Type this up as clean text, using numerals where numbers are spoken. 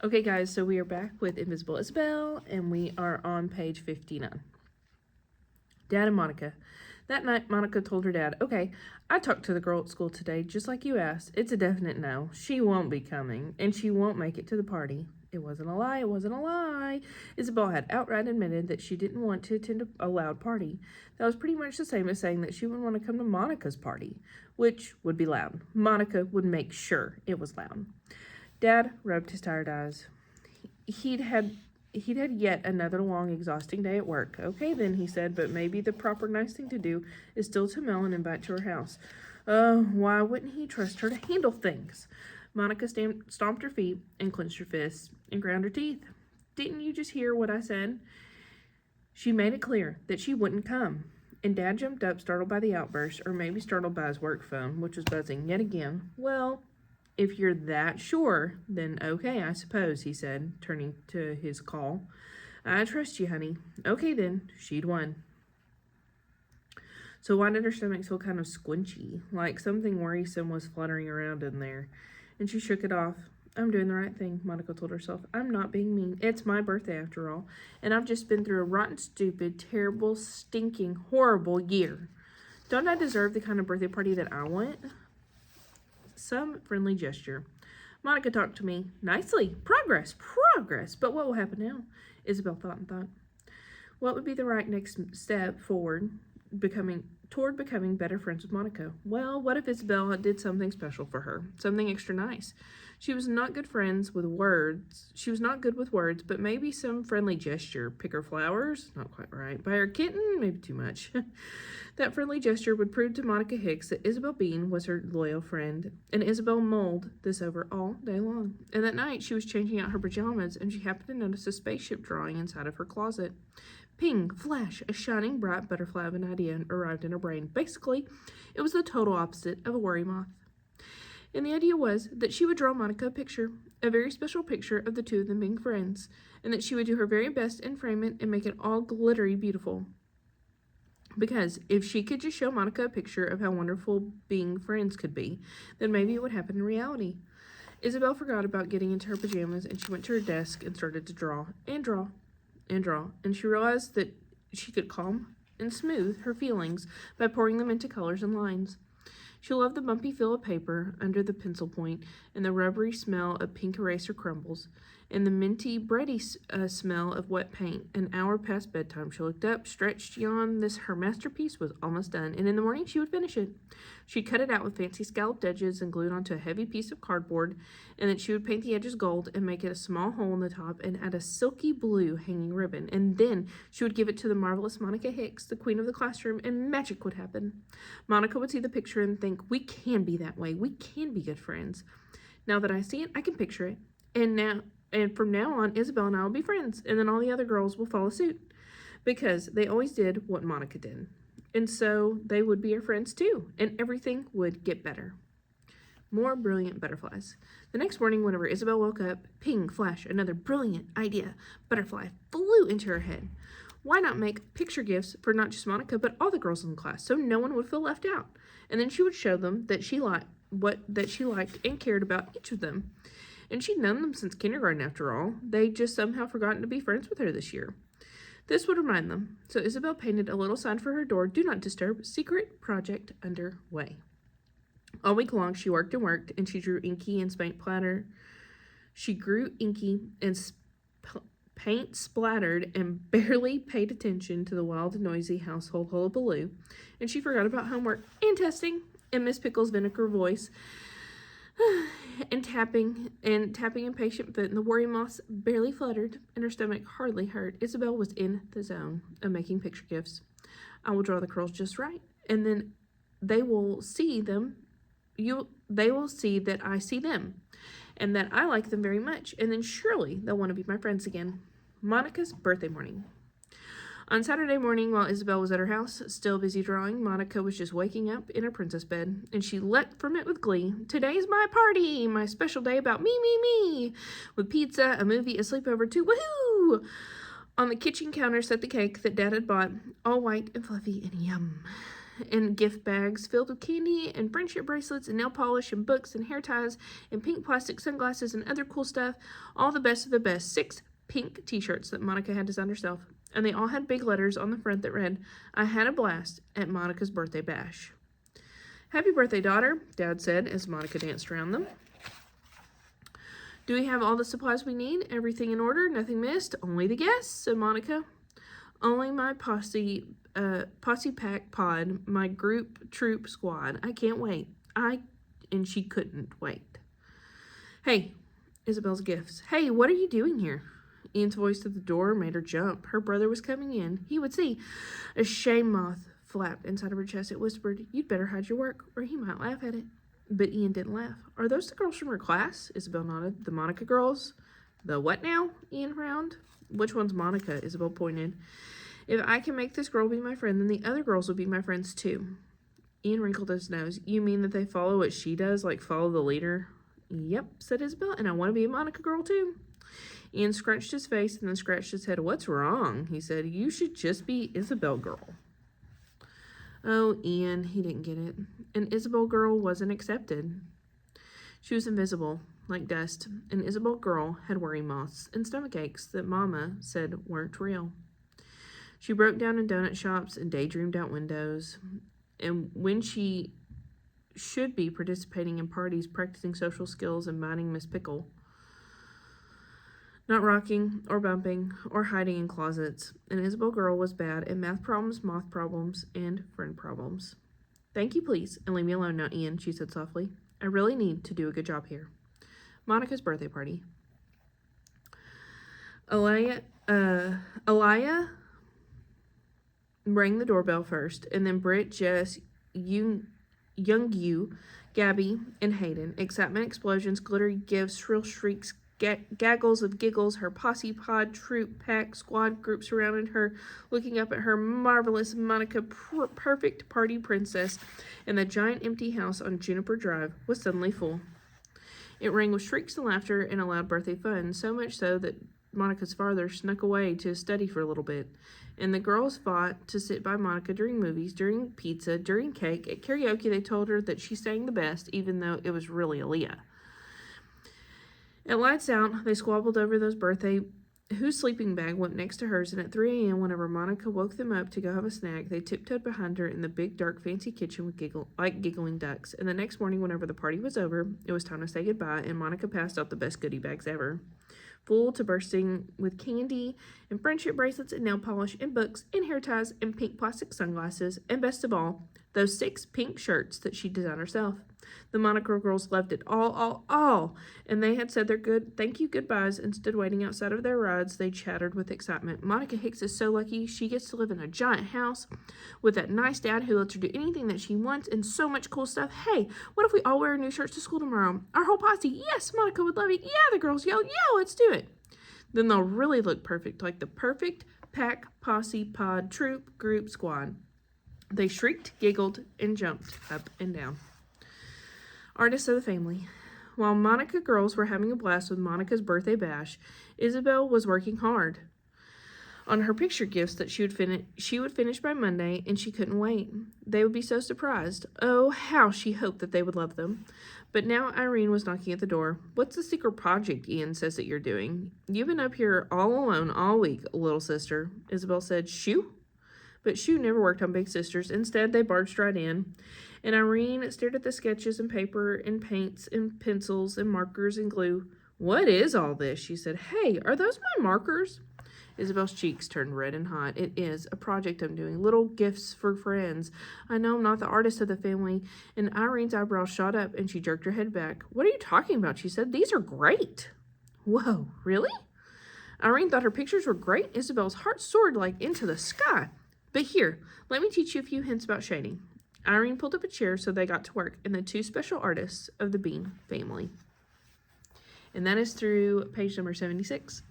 Okay, guys, so we are back with Invisible Isabel, and we are on page 59. Dad and Monica. That night, Monica told her dad, "Okay, I talked to the girl at school today, just like you asked. It's a definite no. She won't be coming, and she won't make it to the party." It wasn't a lie, it wasn't a lie. Isabel had outright admitted that she didn't want to attend a loud party. That was pretty much the same as saying that she wouldn't want to come to Monica's party, which would be loud. Monica would make sure it was loud. Dad rubbed his tired eyes. He'd had yet another long, exhausting day at work. "Okay, then," he said, "but maybe the proper nice thing to do is still to mail and invite to her house." Why wouldn't he trust her to handle things? Monica stomped her feet and clenched her fists and ground her teeth. "Didn't you just hear what I said?" She made it clear that she wouldn't come. And Dad jumped up, startled by the outburst, or maybe startled by his work phone, which was buzzing yet again. "Well, if you're that sure, then okay, I suppose," he said, turning to his call. "I trust you, honey." "Okay, then." She'd won. So why did her stomach feel kind of squinchy, like something worrisome was fluttering around in there? And she shook it off. "I'm doing the right thing," Monica told herself. "I'm not being mean. It's my birthday after all, and I've just been through a rotten, stupid, terrible, stinking, horrible year. Don't I deserve the kind of birthday party that I want?" Some friendly gesture. "Monica talked to me nicely. Progress. But what will happen now?" Isabel thought and thought. What would be the right next step forward toward becoming better friends with Monica? Well, what if Isabel did something special for her? Something extra nice. She was not good with words, but maybe some friendly gesture. Pick her flowers? Not quite right. Buy her kitten? Maybe too much. That friendly gesture would prove to Monica Hicks that Isabel Bean was her loyal friend, and Isabel mulled this over all day long. And that night she was changing out her pajamas, and she happened to notice a spaceship drawing inside of her closet. Ping, flash, a shining bright butterfly of an idea arrived in her brain. Basically, it was the total opposite of a worry moth. And the idea was that she would draw Monica a picture, a very special picture of the two of them being friends, and that she would do her very best and frame it and make it all glittery beautiful. Because if she could just show Monica a picture of how wonderful being friends could be, then maybe it would happen in reality. Isabel forgot about getting into her pajamas, and she went to her desk and started to draw and draw and draw, and she realized that she could calm and smooth her feelings by pouring them into colors and lines. She loved the bumpy feel of paper under the pencil point, and the rubbery smell of pink eraser crumbles, and the minty, bready smell of wet paint. An hour past bedtime, she looked up, stretched, yawned. Her masterpiece was almost done, and in the morning she would finish it. She'd cut it out with fancy scalloped edges and glue it onto a heavy piece of cardboard, and then she would paint the edges gold and make it a small hole in the top and add a silky blue hanging ribbon. And then she would give it to the marvelous Monica Hicks, the queen of the classroom, and magic would happen. Monica would see the picture and think, "We can be that way. We can be good friends. Now that I see it, I can picture it. And from now on, Isabel and I will be friends, and then all the other girls will follow suit, because they always did what Monica did. And so they would be her friends too, and everything would get better." More brilliant butterflies. The next morning, whenever Isabel woke up, ping, flash, another brilliant idea. Butterfly flew into her head. Why not make picture gifts for not just Monica, but all the girls in the class, so no one would feel left out? And then she would show them that she liked and cared about each of them. And she'd known them since kindergarten, after all. They'd just somehow forgotten to be friends with her this year. This would remind them. So Isabel painted a little sign for her door: "Do not disturb. Secret project underway." All week long she worked, and she drew inky and paint splatter. She grew inky and paint splattered and barely paid attention to the wild and noisy household hullabaloo. And she forgot about homework and testing and Miss Pickle's vinegar voice and tapping impatient foot, and the worry moths barely fluttered, and her stomach hardly hurt. Isabel was in the zone of making picture gifts. "I will draw the curls just right, and then they will see them. They will see that I see them, and that I like them very much, and then surely they'll want to be my friends again." Monica's birthday morning. On Saturday morning, while Isabel was at her house, still busy drawing, Monica was just waking up in her princess bed, and she leapt from it with glee. "Today's my party, my special day about me, with pizza, a movie, a sleepover too, woohoo!" On the kitchen counter sat the cake that Dad had bought, all white and fluffy and yum. and gift bags filled with candy and friendship bracelets and nail polish and books and hair ties and pink plastic sunglasses and other cool stuff. All the best of the best. 6 pink t-shirts that Monica had designed herself. And they all had big letters on the front that read, "I had a blast at Monica's birthday bash." "Happy birthday, daughter," Dad said as Monica danced around them. "Do we have all the supplies we need? Everything in order? Nothing missed? Only the guests," said Monica. "Only my posse pack pod, my troop squad. I can't wait." And she couldn't wait. "Hey," Isabel's gifts. "Hey, what are you doing here?" Ian's voice at the door made her jump. Her brother was coming in. He would see. A shame moth flapped inside of her chest. It whispered, "You'd better hide your work, or he might laugh at it." But Ian didn't laugh. "Are those the girls from her class?" Isabel nodded. "The Monica girls?" "The what now?" Ian frowned. "Which one's Monica?" Isabel pointed. "If I can make this girl be my friend, then the other girls will be my friends too." Ian wrinkled his nose. "You mean that they follow what she does, like follow the leader?" "Yep," said Isabel, "and I want to be a Monica girl too." Ian scrunched his face and then scratched his head. "What's wrong?" he said. "You should just be Isabel girl." Oh, Ian, he didn't get it. An Isabel girl wasn't accepted. She was invisible, like dust. An Isabel girl had worry moths and stomach aches that Mama said weren't real. She broke down in donut shops and daydreamed out windows. And when she should be participating in parties, practicing social skills, and minding Miss Pickle, not rocking or bumping or hiding in closets. An Isabel girl was bad at math problems, moth problems, and friend problems. "Thank you, please, and leave me alone now, Ian," she said softly. "I really need to do a good job here." Monica's birthday party. Elia rang the doorbell first, and then Britt, Jess, Young Yu, Gabby, and Hayden. Excitement, explosions, glittery gifts, shrill shrieks, gaggles of giggles. Her posse, pod, troop, pack, squad group surrounded her, looking up at her marvelous Monica, perfect party princess, and the giant empty house on Juniper Drive was suddenly full. It rang with shrieks and laughter and a loud birthday fun, so much so that Monica's father snuck away to study for a little bit, and the girls fought to sit by Monica during movies, during pizza, during cake. At karaoke, they told her that she sang the best, even though it was really Aaliyah. At lights out, they squabbled over whose sleeping bag went next to hers, and at 3 a.m., whenever Monica woke them up to go have a snack, they tiptoed behind her in the big, dark, fancy kitchen with giggling ducks. And the next morning, whenever the party was over, it was time to say goodbye, and Monica passed out the best goodie bags ever, full to bursting with candy and friendship bracelets and nail polish and books and hair ties and pink plastic sunglasses, and best of all, those 6 pink shirts that she designed herself. The Monica girls loved it all, and they had said their thank you goodbyes and stood waiting outside of their rides. They chattered with excitement. Monica Hicks is so lucky. She gets to live in a giant house with that nice dad who lets her do anything that she wants and so much cool stuff. Hey, what if we all wear new shirts to school tomorrow? Our whole posse. Yes, Monica would love it. Yeah, the girls yelled. Yeah, let's do it. Then they'll really look perfect, like the perfect pack, posse, pod, troop, group, squad. They shrieked, giggled, and jumped up and down. Artists of the family. While Monica girls were having a blast with Monica's birthday bash, Isabel was working hard on her picture gifts that she would finish by Monday, and she couldn't wait. They would be so surprised. Oh, how she hoped that they would love them. But now Irene was knocking at the door. "What's the secret project Ian says that you're doing? You've been up here all alone all week, little sister." Isabel said, "Shoo?" But Shoo never worked on Big Sisters. Instead, they barged right in, and Irene stared at the sketches and paper and paints and pencils and markers and glue. "What is all this?" she said. "Hey, are those my markers?" Isabel's cheeks turned red and hot. "It is a project I'm doing. Little gifts for friends. I know I'm not the artist of the family." And Irene's eyebrows shot up, and she jerked her head back. "What are you talking about?" she said. "These are great." "Whoa, really?" Irene thought her pictures were great. Isabel's heart soared like into the sky. "But here, let me teach you a few hints about shading." Irene pulled up a chair so they got to work, and the 2 special artists of the Bean family. And that is through page number 76.